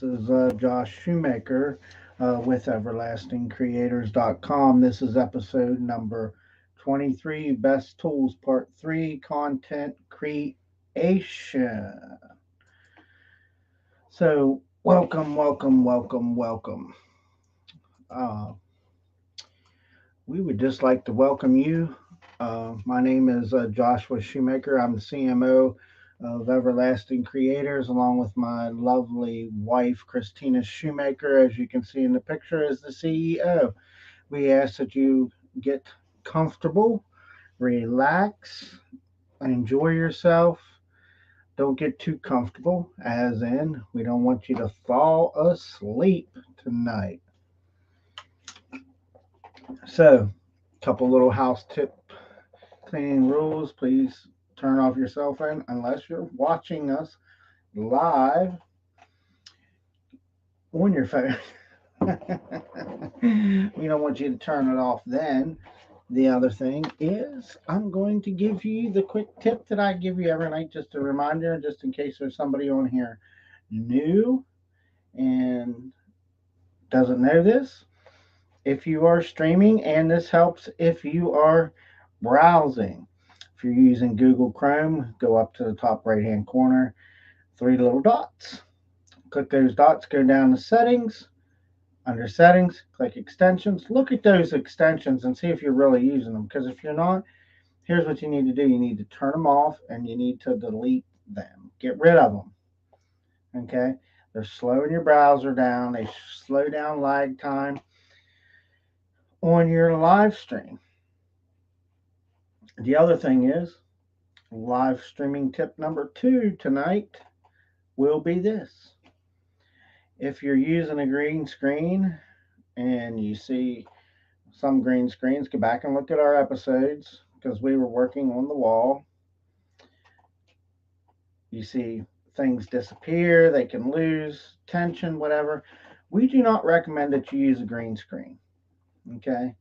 This is Josh Shoemaker with EverlastingCreators.com. This is episode number 23, Best Tools Part 3, Content Creation. So, welcome. Uh, we would just like to welcome you. My name is Joshua Shoemaker. I'm the CMO of Everlasting Creators, along with my lovely wife, Christina Shoemaker, as you can see in the picture, as the CEO. We ask that you get comfortable, relax, enjoy yourself. Don't get too comfortable, as in, we don't want you to fall asleep tonight. So, couple little house tip cleaning rules. Please turn off your cell phone unless you're watching us live on your phone. We don't want you to turn it off then. The other thing is, I'm going to give you the quick tip that I give you every night, just a reminder, just in case there's somebody on here new and doesn't know this. If you are streaming, and this helps if you are browsing. If you're using Google Chrome, go up to the top right hand corner, three little dots. Click those dots, go down to settings. Under settings, click extensions. Look at those extensions and see if you're really using them. Because if you're not, here's what you need to do. You need to turn them off and you need to delete them. Get rid of them. Okay? They're slowing your browser down. They slow down lag time on your live stream. The other thing is, live streaming tip number 2 tonight will be this. If you're using a green screen and you see some green screens, go back and look at our episodes because we were working on the wall. You see things disappear, they can lose tension, whatever. We do not recommend that you use a green screen. Okay?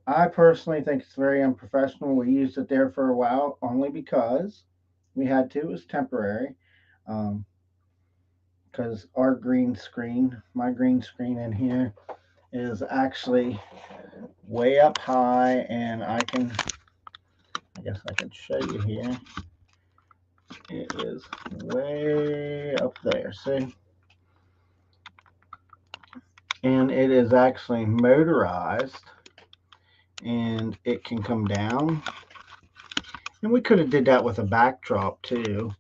I personally think it's very unprofessional. We used it there for a while only because we had to. It was temporary. Because our green screen, my green screen in here, is actually way up high, and I guess I can show you here. It is way up there, see? And it is actually motorized, and it can come down. And we could have did that with a backdrop too.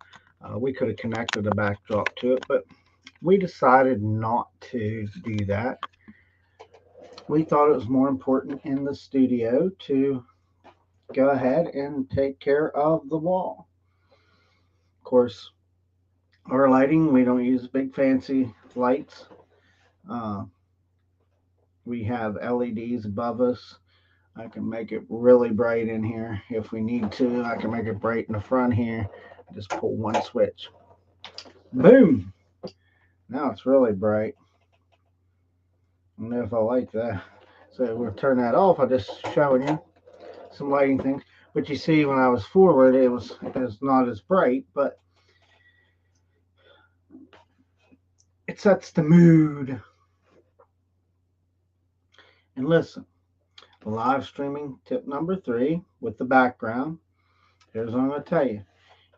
We could have connected a backdrop to it, but we decided not to do that. We thought it was more important in the studio to go ahead and take care of the wall. Of course, our lighting, we don't use big fancy lights. Uh, we have LEDs above us. I can make it really bright in here if we need to. I can make it bright in the front here. Just pull one switch. Boom! Now it's really bright. I don't know if I like that. So we'll turn that off. I'm just showing you some lighting things. But you see, when I was forward, it was not as bright, but it sets the mood. And listen, live streaming tip number 3 with the background. Here's what I'm going to tell you.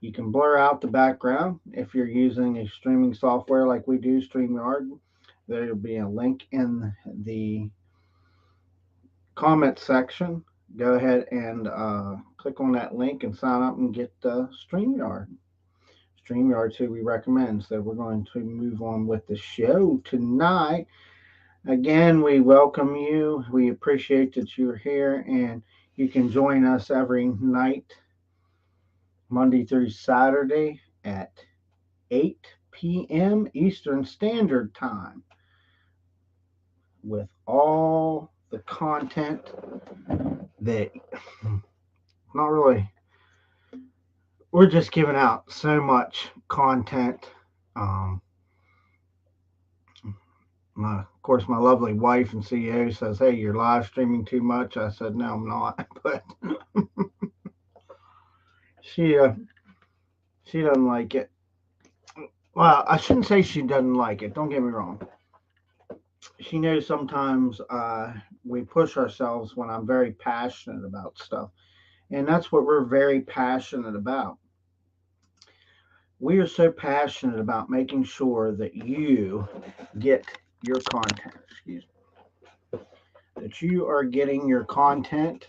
You can blur out the background if you're using a streaming software like we do, StreamYard. There will be a link in the comment section. Go ahead and click on that link and sign up and get StreamYard. StreamYard too, we recommend. So we're going to move on with the show tonight. Again, we welcome you. We appreciate that you're here, and you can join us every night, Monday through Saturday at 8 p.m. Eastern Standard Time, with all the content that not really, we're just giving out so much content. Of course, my lovely wife and CEO says, "Hey, you're live streaming too much." I said, "No, I'm not," but she she doesn't like it. Well, I shouldn't say she doesn't like it. Don't get me wrong. She knows sometimes we push ourselves when I'm very passionate about stuff. And that's what we're very passionate about. We are so passionate about making sure that you get your content, excuse me, that you are getting your content,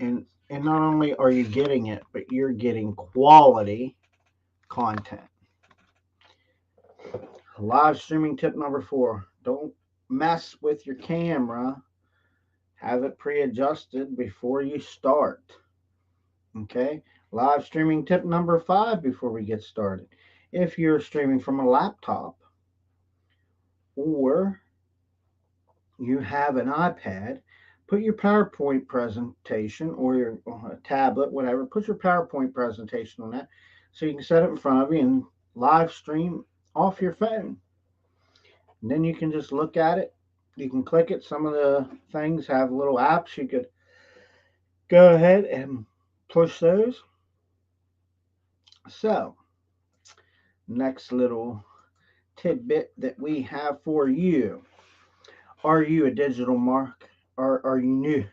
and not only are you getting it, but you're getting quality content. Live streaming tip number 4. Don't mess with your camera. Have it pre-adjusted before you start. Okay. Live streaming tip number 5 before we get started. If you're streaming from a laptop or you have an iPad, put your PowerPoint presentation or your tablet, whatever, put your PowerPoint presentation on that so you can set it in front of you and live stream off your phone. And then you can just look at it. You can click it. Some of the things have little apps. You could go ahead and push those. So, next little tidbit that we have for you. Are you a digital mark? Are you new?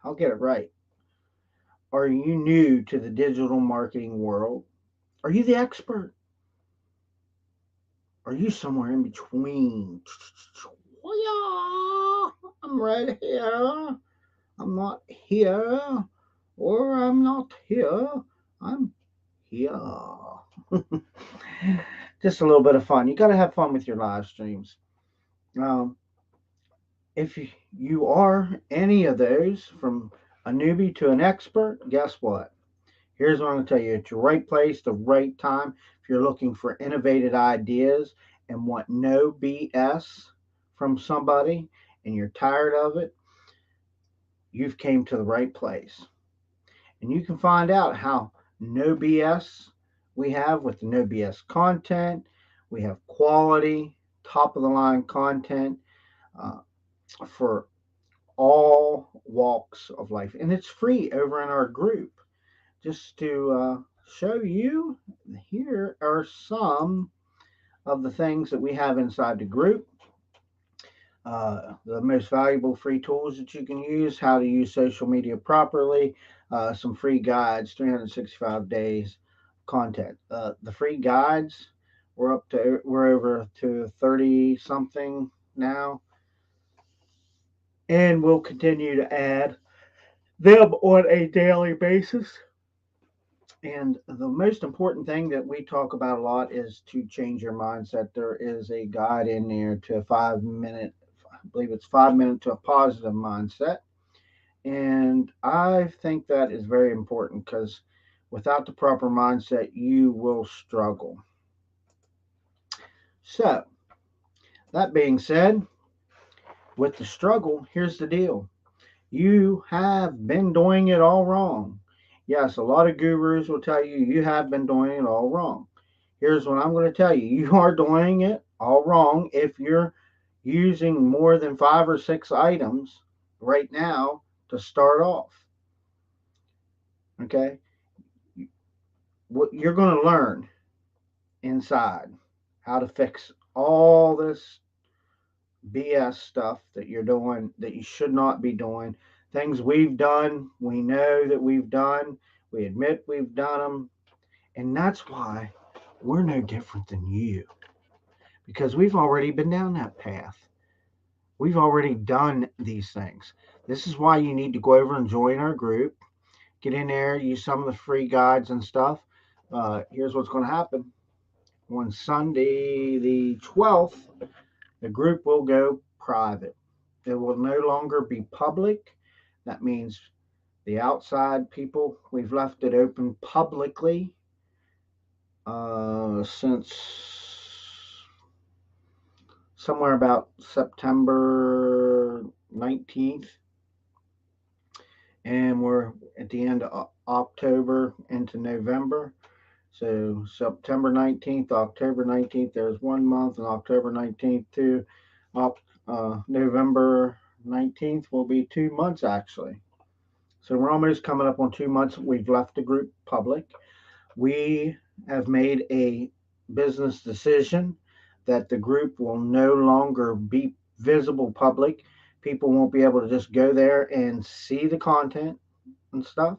I'll get it right. Are you new to the digital marketing world? Are you the expert? Are you somewhere in between? I'm right here. I'm not here. Or I'm not here. I'm here. Just a little bit of fun. You got to have fun with your live streams. Um, if you are any of those, from a newbie to an expert, guess what? Here's what I'm going to tell you. It's your right place, the right time. If you're looking for innovative ideas and want no BS from somebody and you're tired of it, you've came to the right place. And you can find out how no BS we have with the no BS content. We have quality, top of the line content uh, for all walks of life. And it's free over in our group. Just to show you, here are some of the things that we have inside the group. The most valuable free tools that you can use, how to use social media properly, some free guides, 365 days content. The free guides, we're over to 30 something now, and we'll continue to add them on a daily basis. And the most important thing that we talk about a lot is to change your mindset. There is a guide in there to a 5 minute, I believe it's 5 minutes to a positive mindset. And I think that is very important because without the proper mindset, you will struggle. So, that being said, with the struggle, here's the deal. You have been doing it all wrong. Yes, a lot of gurus will tell you you have been doing it all wrong. Here's what I'm going to tell you. You are doing it all wrong if you're using more than 5 or 6 items right now to start off. Okay? What you're going to learn inside how to fix all this BS stuff that you're doing that you should not be doing. Things we've done, we know that we've done, we admit we've done them, and that's why we're no different than you because we've already been down that path. We've already done these things. This is why you need to go over and join our group. Get in there, use some of the free guides and stuff. Here's what's going to happen. On Sunday, the 12th, the group will go private. It will no longer be public. That means the outside people, we've left it open publicly since somewhere about September 19th. And we're at the end of October into November. So September 19th, October 19th, there's 1 month, and October 19th to November 19th will be 2 months actually. So we're almost coming up on 2 months. We've left the group public. We have made a business decision that the group will no longer be visible public. People won't be able to just go there and see the content and stuff,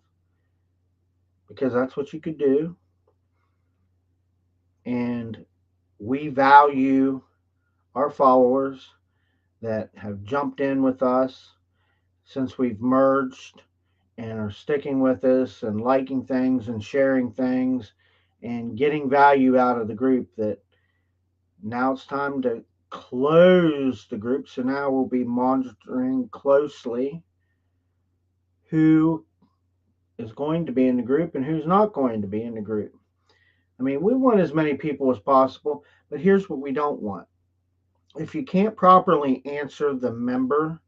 because that's what you could do. And we value our followers that have jumped in with us since we've merged and are sticking with us and liking things and sharing things and getting value out of the group. That now it's time to close the group. So now we'll be monitoring closely who is going to be in the group and who's not going to be in the group. I mean, we want as many people as possible, but here's what we don't want. If you can't properly answer the member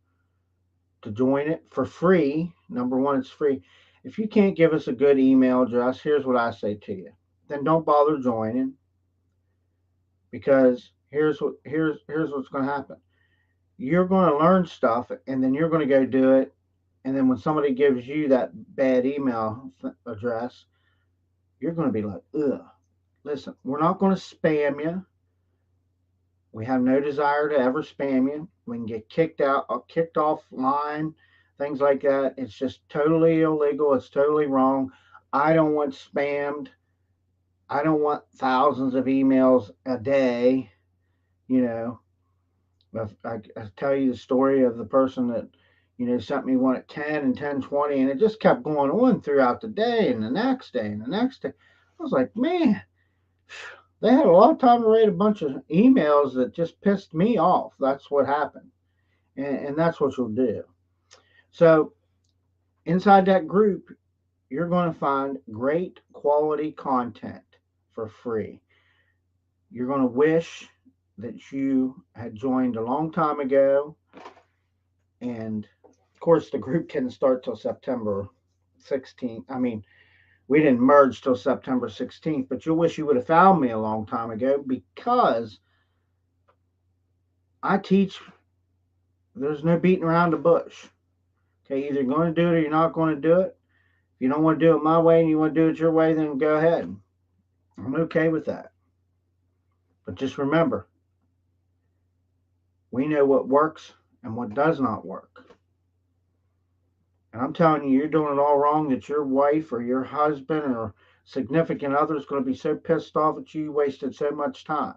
to join it for free, number one, it's free. If you can't give us a good email address, here's what I say to you. Then don't bother joining, because here's what's going to happen. You're going to learn stuff and then you're going to go do it, and then when somebody gives you that bad email address, you're going to be like, ugh. Listen, we're not going to spam you. We have no desire to ever spam you. We can get kicked out, kicked offline, things like that. It's just totally illegal. It's totally wrong. I don't want spammed. I don't want thousands of emails a day. You know, I tell you the story of the person that, sent me one at 10 and 10:20, and it just kept going on throughout the day and the next day and the next day. I was like, man, they had a lot of time to write a bunch of emails that just pissed me off. That's what happened. And that's what you'll do. So, inside that group, you're going to find great quality content for free. You're going to wish that you had joined a long time ago. And of course, the group didn't start till September 16th. I mean, we didn't merge till September 16th, but you'll wish you would have found me a long time ago, because I teach there's no beating around the bush. Okay, either you're going to do it or you're not going to do it. If you don't want to do it my way and you want to do it your way, then go ahead. I'm okay with that. But just remember, we know what works and what does not work. And I'm telling you, you're doing it all wrong, that your wife or your husband or significant other is going to be so pissed off at you, you wasted so much time.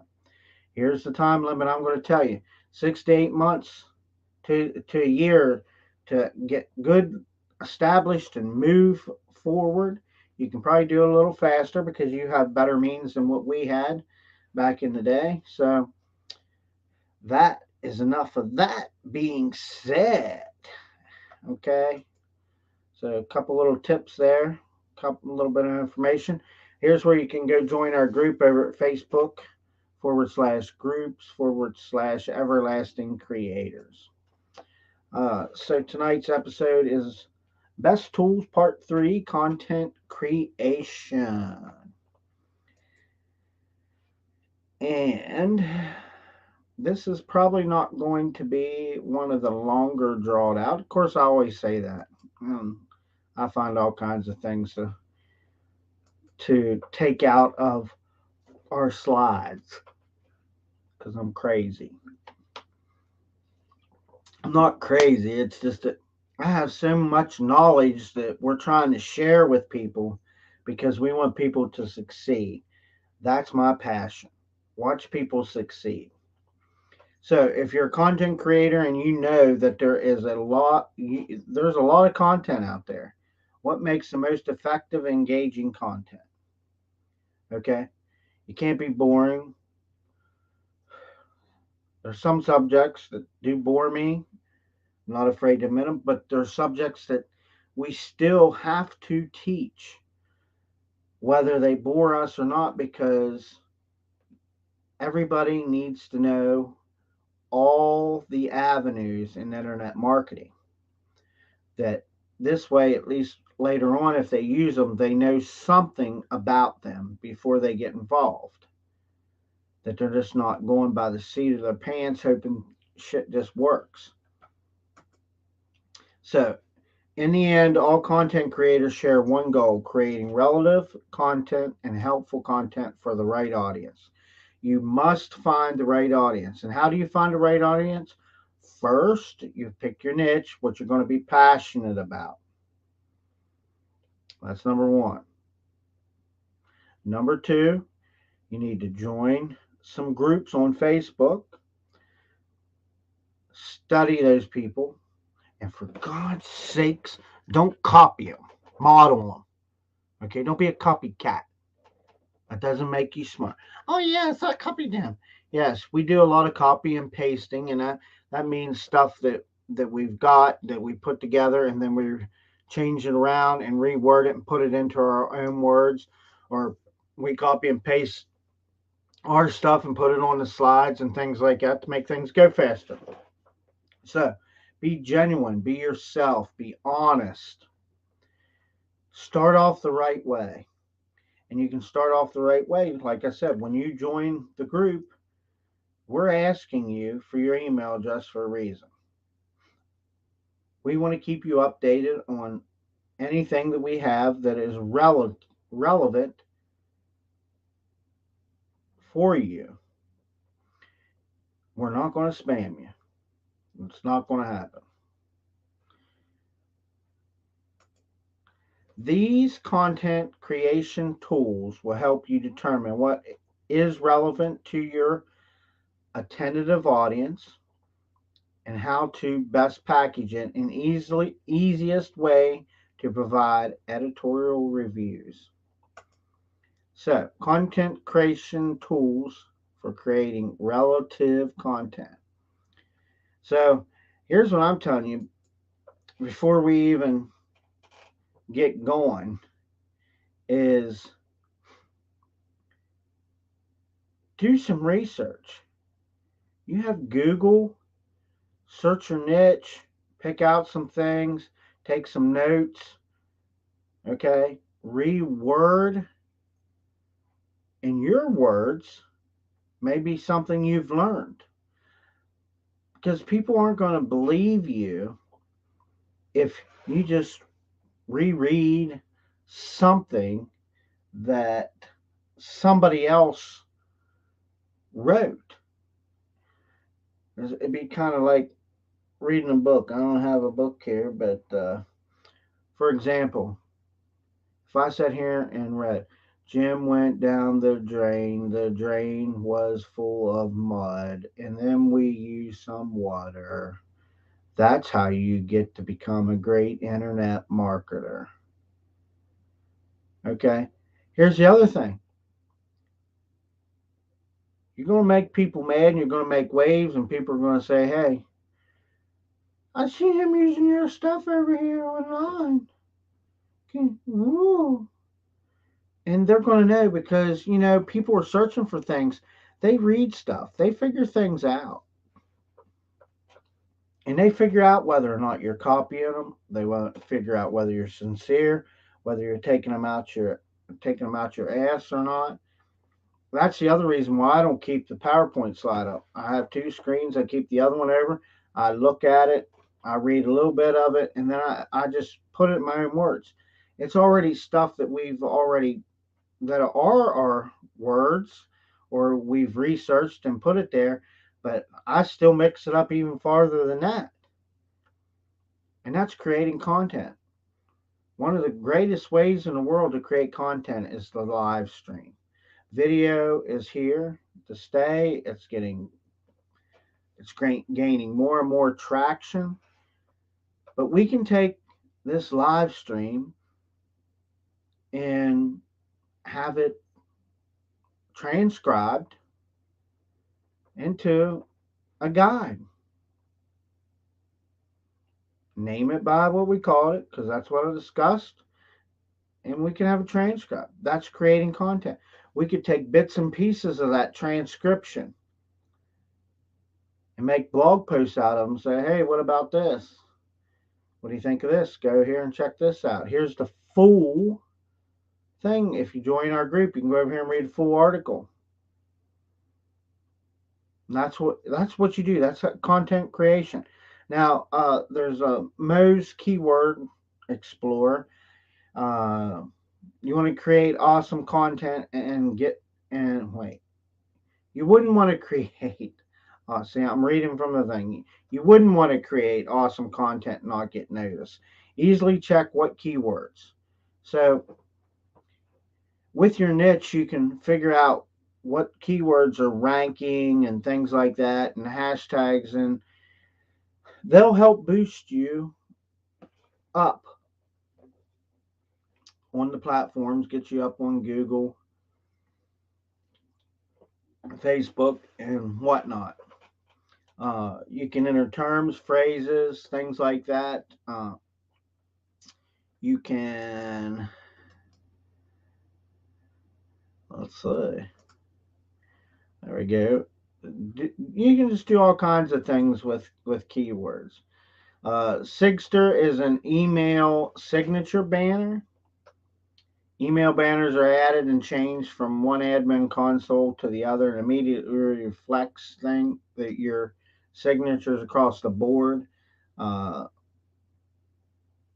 Here's the time limit I'm going to tell you: 6 to 8 months to a year to get good established and move forward. You can probably do it a little faster because you have better means than what we had back in the day. So that is enough of that being said. Okay. So a couple little tips there, a little bit of information. Here's where you can go join our group over at Facebook /groups/everlasting creators. So tonight's episode is Best Tools Part 3, Content Creation. And this is probably not going to be one of the longer drawn out. Of course, I always say that. I find all kinds of things to take out of our slides because I'm crazy. I'm not crazy. It's just that I have so much knowledge that we're trying to share with people because we want people to succeed. That's my passion. Watch people succeed. So if you're a content creator and you know that there's a lot of content out there, what makes the most effective, engaging content? Okay, you can't be boring. There's some subjects that do bore me. I'm not afraid to admit them, but there's subjects that we still have to teach, whether they bore us or not, because everybody needs to know all the avenues in internet marketing. That this way, at least later on, if they use them, they know something about them before they get involved. That they're just not going by the seat of their pants hoping shit just works. So In the end, all content creators share one goal: creating relative content and helpful content for the right audience. You must find the right audience. And how do you find the right audience? First, you pick your niche, what you're going to be passionate about. That's number one. Number two, you need to join some groups on Facebook, study those people, and for God's sakes, don't copy them, model them. Okay, don't be a copycat. That doesn't make you smart. Oh yes, I copied them. Yes, we do a lot of copy and pasting, and that means stuff that we've got that we put together, and then we change it around and reword it and put it into our own words, or we copy and paste our stuff and put it on the slides and things like that to make things go faster. So, be genuine, be yourself, be honest. Start off the right way. And you can start off the right way. Like I said, when you join the group, we're asking you for your email address for a reason. We want to keep you updated on anything that we have that is relevant for you. We're not going to spam you. It's not going to happen. These content creation tools will help you determine what is relevant to your attentive audience and how to best package it in easiest way to provide editorial reviews. So, content creation tools for creating relative content. So, here's what I'm telling you before we even get going is do some research. You have Google, search your niche, pick out some things, take some notes, okay? Reword in your words maybe something you've learned. Because people aren't going to believe you if you just reread something that somebody else wrote. It'd be kind of like reading a book. I don't have a book here, but for example, if I sat here and read, Jim went down the drain was full of mud, and then we used some water. That's how you get to become a great internet marketer. Okay? Here's the other thing. You're going to make people mad and you're going to make waves, and people are going to say, hey, I see him using your stuff over here online. Woo. And they're going to know because, people are searching for things. They read stuff, they figure things out. And they figure out whether or not you're copying them. They want to figure out whether you're sincere, whether you're taking them out your ass or not. That's the other reason why I don't keep the PowerPoint slide up. I have two screens. I keep the other one over. I look at it. I read a little bit of it, and then I just put it in my own words. It's already stuff that are our words, or we've researched and put it there, but I still mix it up even farther than that. And that's creating content. One of the greatest ways in the world to create content is the live stream. Video is here to stay. It's gaining more and more traction. But we can take this live stream and have it transcribed into a guide. Name it by what we call it, because that's what I discussed. And we can have a transcript. That's creating content. We could take bits and pieces of that transcription and make blog posts out of them. Say, hey, what about this? What do you think of this? Go here and check this out. Here's the full thing. If you join our group, you can go over here and read a full article. And that's what you do. That's content creation. Now, there's a Moz keyword Explorer. You want to create awesome content and wait. You wouldn't want to create. See, I'm reading from the thing. You wouldn't want to create awesome content and not get noticed. Easily check what keywords. So with your niche, you can figure out what keywords are ranking and things like that, and hashtags, and they'll help boost you up on the platforms, get you up on Google, Facebook, and whatnot. You can enter terms, phrases, things like that. You can, let's see, there we go. You can just do all kinds of things with keywords. Sigster is an email signature banner. Email banners are added and changed from one admin console to the other and immediately reflects that your signatures across the board. Uh,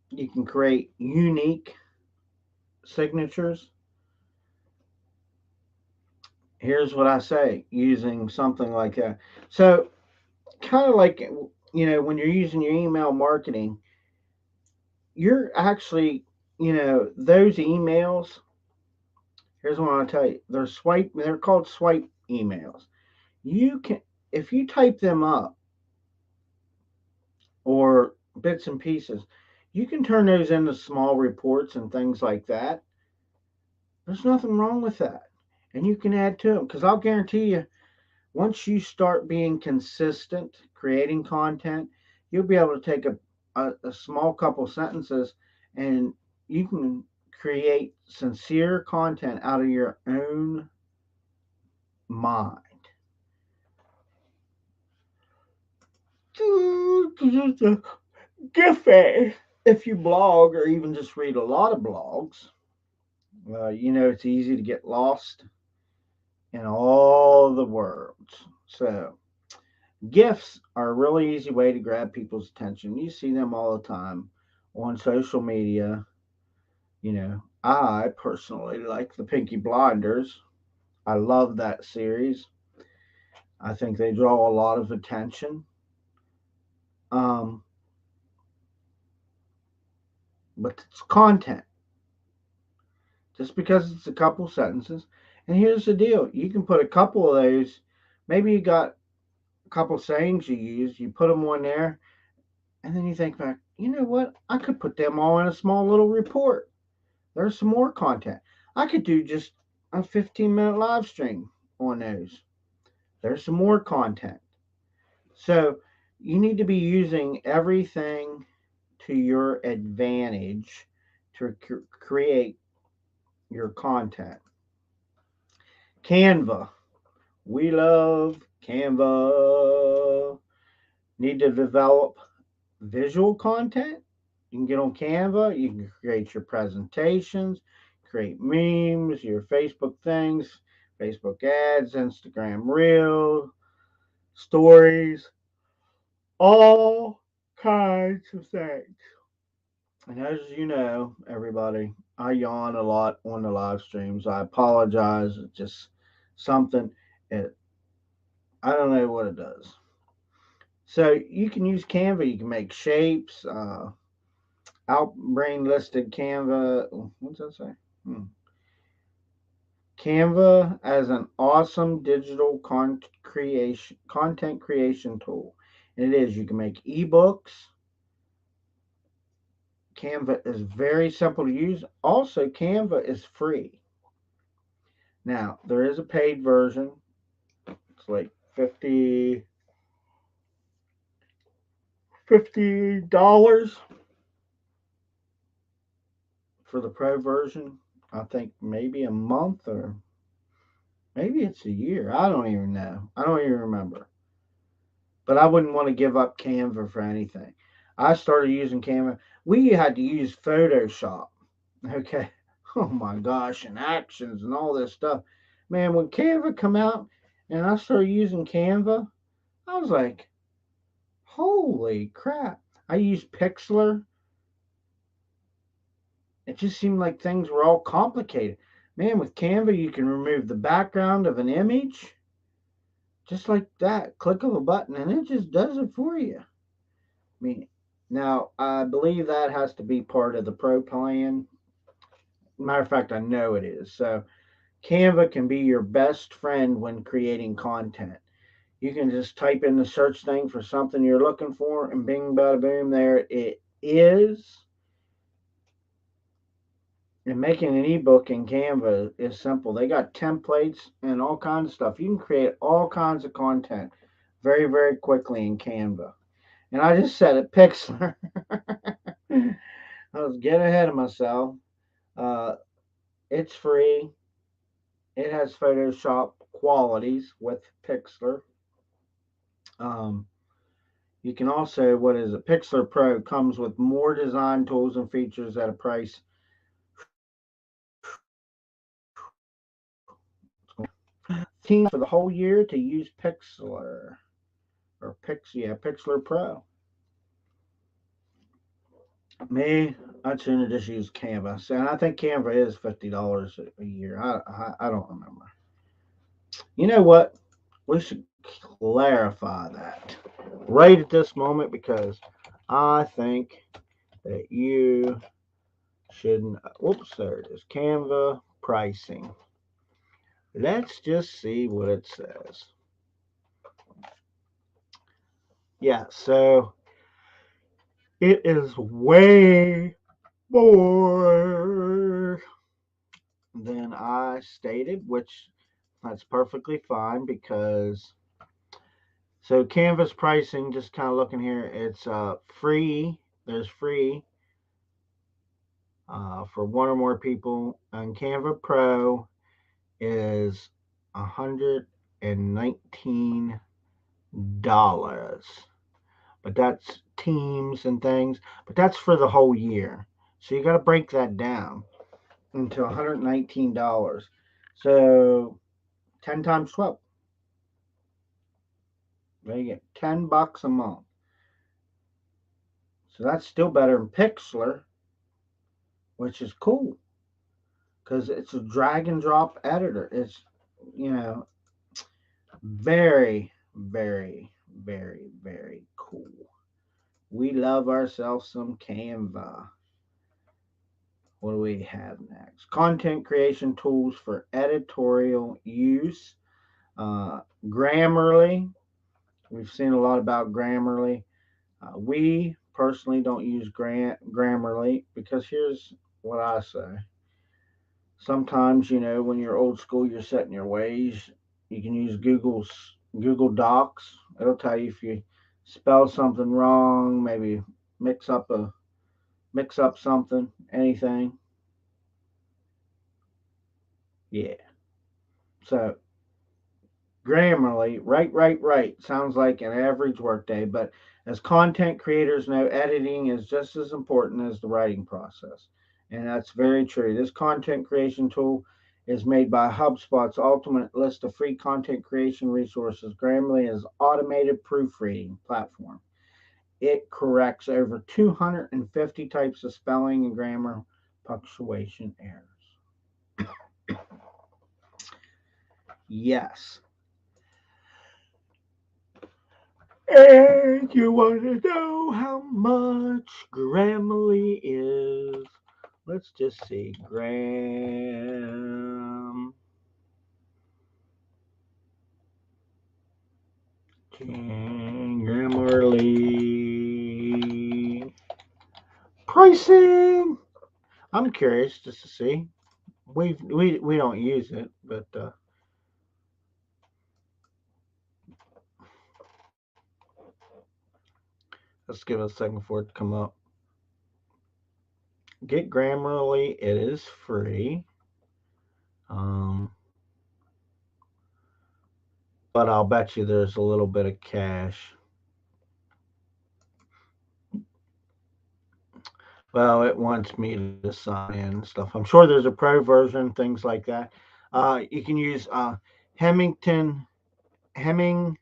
you can create unique signatures. Here's what I say using something like that. So, kind of like, when you're using your email marketing, you're actually, those emails. Here's what I'll tell you. They're called swipe emails. You can, if you type them up or bits and pieces, you can turn those into small reports and things like that. There's nothing wrong with that. And you can add to them because I'll guarantee you, once you start being consistent creating content, you'll be able to take a small couple sentences and you can create sincere content out of your own mind. Giphy. If you blog or even just read a lot of blogs, it's easy to get lost in all the words. So, GIFs are a really easy way to grab people's attention. You see them all the time on social media. I personally like the Pinky Blinders. I love that series. I think they draw a lot of attention. Um, but it's content. Just because it's a couple sentences. And here's the deal, you can put a couple of those, maybe you got a couple sayings you use, you put them on there, and then you think back, you know what? I could put them all in a small little report. There's some more content. I could do just a 15-minute live stream on those. There's some more content. So you need to be using everything to your advantage to create your content. Canva. We love Canva. Need to develop visual content? You can get on Canva. You can create your presentations, create memes, your Facebook things, Facebook ads, Instagram Reels, stories, all kinds of things. And as you know, everybody, I yawn a lot on the live streams. I apologize. It's just something. It, I don't know what it does. So you can use Canva. You can make shapes. Outbrain listed Canva. What's that say? Canva as an awesome digital content creation tool. And it is. You can make ebooks. Canva is very simple to use. Also, Canva is free. Now, there is a paid version. It's like $50 for the pro version. I think maybe a month or maybe it's a year. I don't even know. I don't even remember. But I wouldn't want to give up Canva for anything. I started using Canva. We had to use Photoshop. Okay. Oh my gosh, and actions and all this stuff. Man, when Canva come out and I started using Canva, I was like, holy crap. I used Pixlr. It just seemed like things were all complicated. Man, with Canva, you can remove the background of an image just like that. Click of a button, and it just does it for you. I mean, now I believe that has to be part of the Pro plan. Matter of fact, I know it is. So Canva can be your best friend when creating content. You can just type in the search thing for something you're looking for, and bing, bada, boom, there it is. And making an ebook in Canva is simple. They got templates and all kinds of stuff. You can create all kinds of content very, very quickly in Canva. And I just said it, Pixlr. I was getting ahead of myself. Uh, it's free. It has Photoshop qualities with Pixlr. Um, you can also, what is it? Pixlr Pro comes with more design tools and features at a price. Team for the whole year to use Pixlr or Pixlr Pro. Me, I'd sooner just use Canva. And I think Canva is $50 a year. I don't remember. You know what? We should clarify that right at this moment because I think that you shouldn't. Whoops, there it is. Canva pricing. Let's just see what it says. Yeah, so it is way more than I stated, which that's perfectly fine because so Canvas pricing, just kind of looking here, it's free. There's free for one or more people, and Canva Pro is $119, but that's teams and things, but that's for the whole year. So you got to break that down into $119. So 10 times 12. There you get $10 a month. So that's still better than Pixlr, which is cool because it's a drag and drop editor. It's, you know, very, very, very, very cool. We love ourselves some Canva. What do we have next? Content creation tools for editorial use. Grammarly. We've seen a lot about Grammarly. We personally don't use Grammarly because here's what I say. Sometimes, when you're old school, you're set in your ways. You can use Google Docs. It'll tell you if you spell something wrong, maybe mix up a mix up something, anything. Yeah. So Grammarly, right. Sounds like an average workday, but as content creators know, editing is just as important as the writing process. And that's very true. This content creation tool is made by HubSpot's ultimate list of free content creation resources. Grammarly is automated proofreading platform. It corrects over 250 types of spelling and grammar punctuation errors. Yes. And you want to know how much Grammarly is? Let's just see. Grammarly pricing. I'm curious just to see. We don't use it, but let's give it a second for it to come up. Get Grammarly. It is free. Um, but I'll bet you there's a little bit of cash. Well, it wants me to sign in and stuff. I'm sure there's a pro version, things like that. You can use Hemington Heming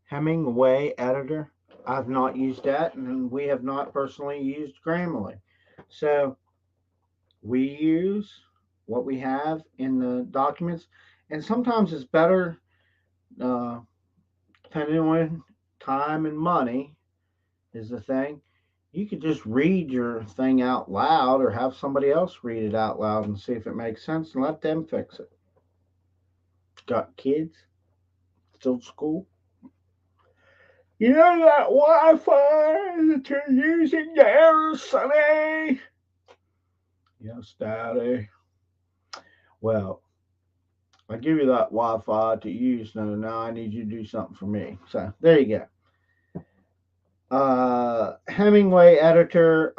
Hemingway editor. I've not used that, and we have not personally used Grammarly. So we use, what we have in the documents. And sometimes it's better, uh, depending on time and money is the thing. You could just read your thing out loud or have somebody else read it out loud and see if it makes sense and let them fix it. Got kids? Still school? You know that Wi-Fi that you're using there, Sonny? Yes, Daddy. Well, I give you that Wi-Fi to use now. I need you to do something for me. So there you go. Hemingway editor,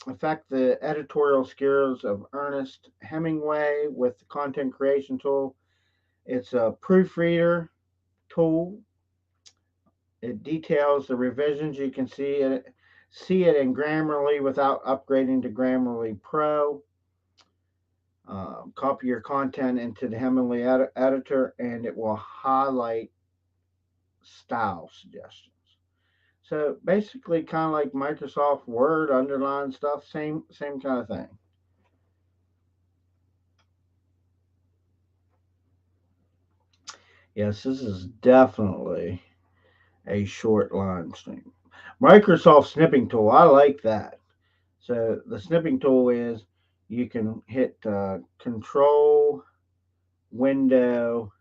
affect the editorial skills of Ernest Hemingway with the content creation tool. It's a proofreader tool. It details the revisions. You can see it in Grammarly without upgrading to Grammarly Pro. Copy your content into the Hemingway editor, and it will highlight style suggestions. So basically, kind of like Microsoft Word, underline stuff, same kind of thing. Yes, this is definitely a short line stream. Microsoft snipping tool, I like that. So the snipping tool is you can hit Control Window,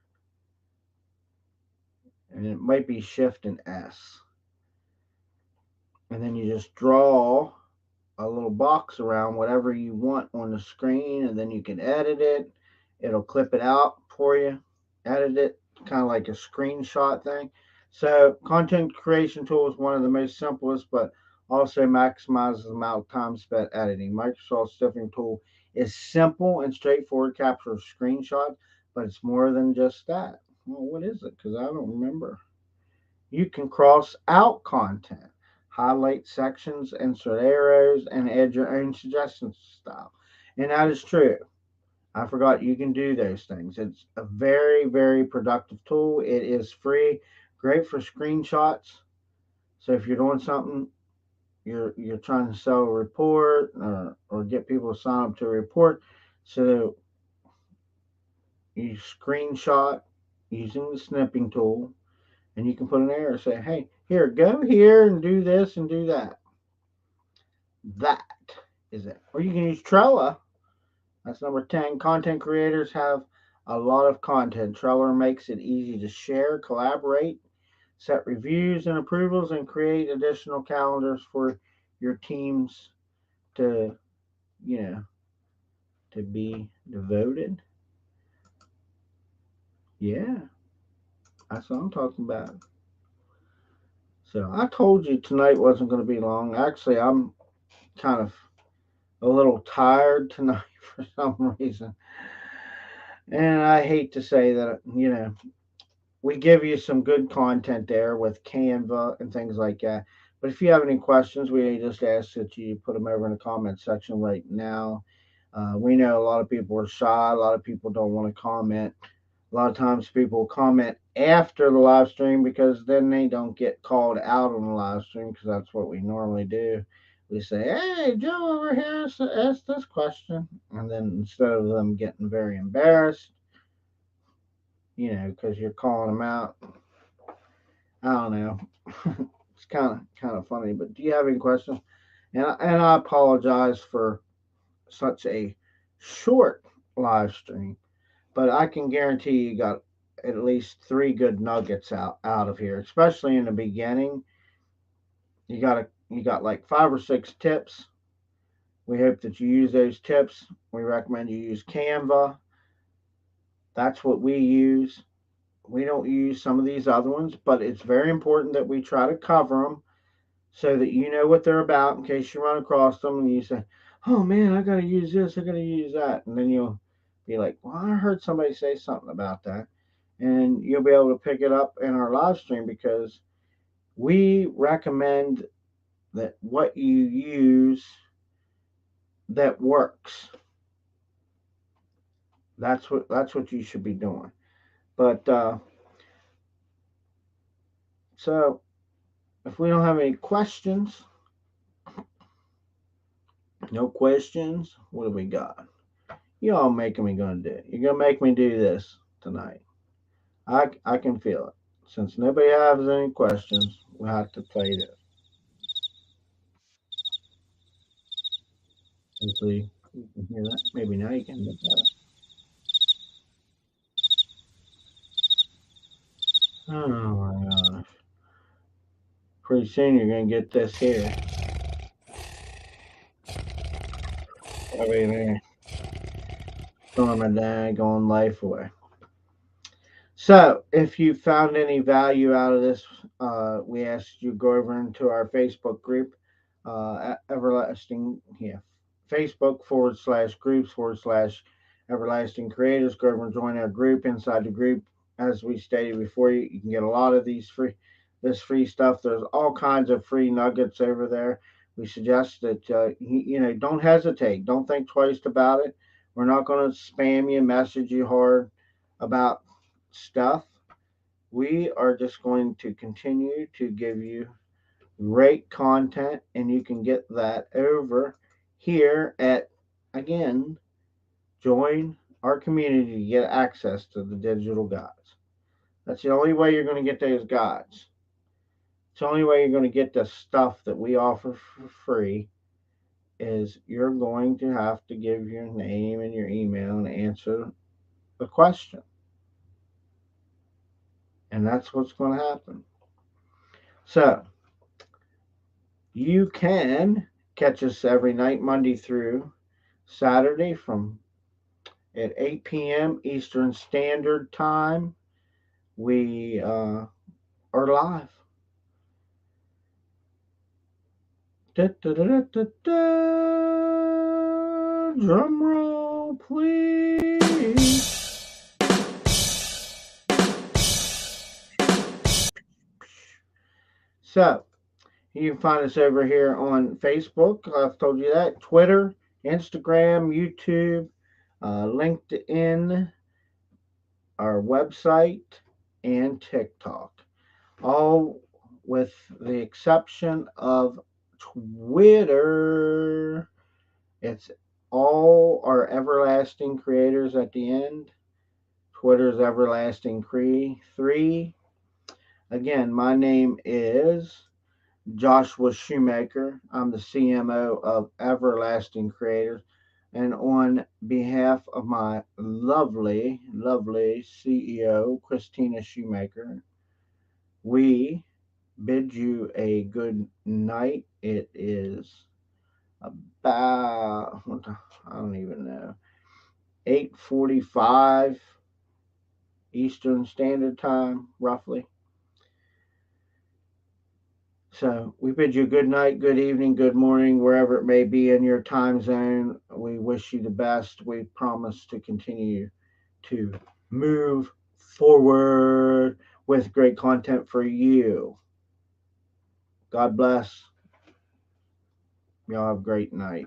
and it might be Shift and S, and then you just draw a little box around whatever you want on the screen, and then you can edit it. It'll clip it out for you, edit it, kind of like a screenshot thing. So, content creation tool is one of the most simplest, but also maximizes the amount of time spent editing. Microsoft Snipping Tool is simple and straightforward, captures screenshots, but it's more than just that. Well, what is it? Because I don't remember. You can cross out content, highlight sections, insert arrows, and add your own suggestion style. And that is true. I forgot you can do those things. It's a very, very productive tool. It is free, great for screenshots. So if you're doing something, you're trying to sell a report or get people to sign up to a report, so you screenshot using the snipping tool, and you can put an arrow, say, hey, here, go here and do this and do that. That is it. Or you can use Trello. That's number 10. Content creators have a lot of content. Trello makes it easy to share, collaborate, set reviews and approvals, and create additional calendars for your teams to, you know, to be devoted. Yeah, that's what I'm talking about. So I told you tonight wasn't going to be long. Actually, I'm kind of a little tired tonight for some reason. And I hate to say that, we give you some good content there with Canva and things like that. But if you have any questions, we just ask that you put them over in the comment section right now. We know a lot of people are shy, a lot of people don't want to comment. A lot of times people comment after the live stream because then they don't get called out on the live stream because that's what we normally do. We say, hey, Joe over here asked this question. And then instead of them getting very embarrassed, because you're calling them out, I don't know. It's kind of funny. But do you have any questions? And I apologize for such a short live stream, but I can guarantee you got at least three good nuggets out of here, especially in the beginning. You got like 5 or 6 tips. We hope that you use those tips. We recommend you use Canva. That's what we use. We don't use some of these other ones, but it's very important that we try to cover them so that you know what they're about in case you run across them and you say, oh man, I got to use this, I got to use that. And then you'll be like, well, I heard somebody say something about that. And you'll be able to pick it up in our live stream because we recommend that what you use that works. That's what you should be doing. But so if we don't have any questions, No questions. What do we got? Y'all making me gonna do it. You're gonna make me do this tonight. I can feel it. Since nobody has any questions, we have to play this. Hopefully you can hear that. Maybe now you can hear that. Oh my gosh. Pretty soon you're gonna get this here. Over there. Throwing my daggone life away. So, if you found any value out of this, we asked you go over into our Facebook group, Everlasting, yeah, Facebook /groups /Everlasting Creators. Go over and join our group. Inside the group, as we stated before, you can get a lot of this free stuff. There's all kinds of free nuggets over there. We suggest that don't hesitate. Don't think twice about it. We're not going to spam you, message you hard about stuff. We are just going to continue to give you great content, and you can get that over here at, again, join our community to get access to the digital guides. That's the only way you're going to get those guides. It's the only way you're going to get the stuff that we offer for free is you're going to have to give your name and your email and answer the question. And that's what's going to happen. So, you can catch us every night, Monday through Saturday, from at 8 p.m. Eastern Standard Time. We are live. Da, da, da, da, da, da. Drum roll, please. So, you can find us over here on Facebook. I've told you that. Twitter, Instagram, YouTube, LinkedIn, our website, and TikTok. All with the exception of Twitter. It's all our everlasting creators at the end. Twitter's everlasting 3. Again, my name is Joshua Shoemaker. I'm the CMO of Everlasting Creators. And on behalf of my lovely, lovely CEO, Christina Shoemaker, we bid you a good night. It is about, I don't even know, 8:45 Eastern Standard Time, roughly. So we bid you good night, good evening, good morning, wherever it may be in your time zone. We wish you the best. We promise to continue to move forward with great content for you. God bless. Y'all have a great night.